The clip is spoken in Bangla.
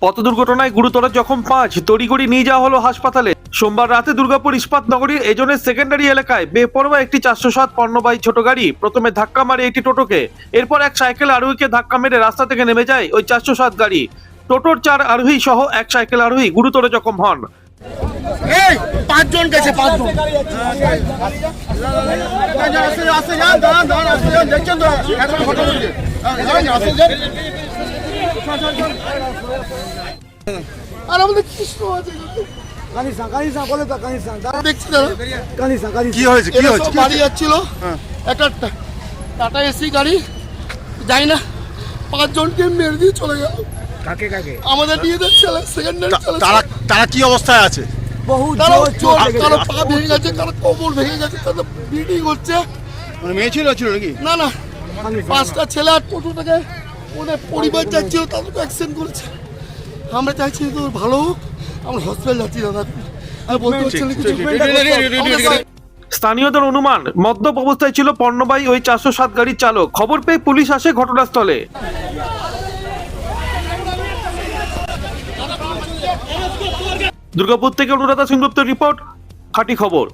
পথ দুর্ঘটনায় গুরুতর জখম 5, তড়িঘড়ি নিয়ে যাওয়া হলো হাসপাতালে। সোমবার রাতে দুর্গাপুর ইস্পাত নগরীর এজনের সেকেন্ডারি এলাকায় বেপরোয়া একটি 407 পণ্যবাহী ছোট গাড়ি প্রথমে ধাক্কা মারে একটি টোটোকে। এরপর এক সাইকেল আরোহীকে ধাক্কা মেরে রাস্তা থেকে নেমে যায় ওই 407 গাড়ি। টোটোর 4 আরোহী সহ এক সাইকেল আরোহী গুরুতর জখম হন। এই 5 জন গেছে, 5 জন। আর আমাদের কৃষ্ণ আছে, দেখছি দাদা কি হয়েছে কি হয়েছে বাড়ি যাচ্ছিল একটা টাটা এসি গাড়ি, যাই না 5 জনকে মেরে দিয়ে চলে গেল। কাকে কাকে? আমাদের নিয়ে যাচ্ছে সেকেন্ডারি তারা তারা কি অবস্থায় আছে? কারো পা ভেঙে গেছে, কারো কোমর ভেঙে গেছে, কারো ব্লিডিং হচ্ছে। মানে মেয়ে ছিল নাকি? না না, 5টা ছেলে আর টোটোটাকে ওদের পরিবার যাচ্ছিল, তাদেরকে অ্যাক্সিডেন্ট করেছে। আমরা চাইছি তো ভালো হোক, আমরা হসপিটাল যাচ্ছি দাদা। আর বলতে পারছি না কিছু। স্থানীয়দের অনুমান মদ্যপ অবস্থায় ছিল পণ্যবাহী ওই 407 গাড়ির চালক। খবর পেয়ে পুলিশ আসে ঘটনাস্থলে। দুর্গাপুর থেকে অনুরাধা সিংগুপ্তের রিপোর্ট, খাঁটি খবর।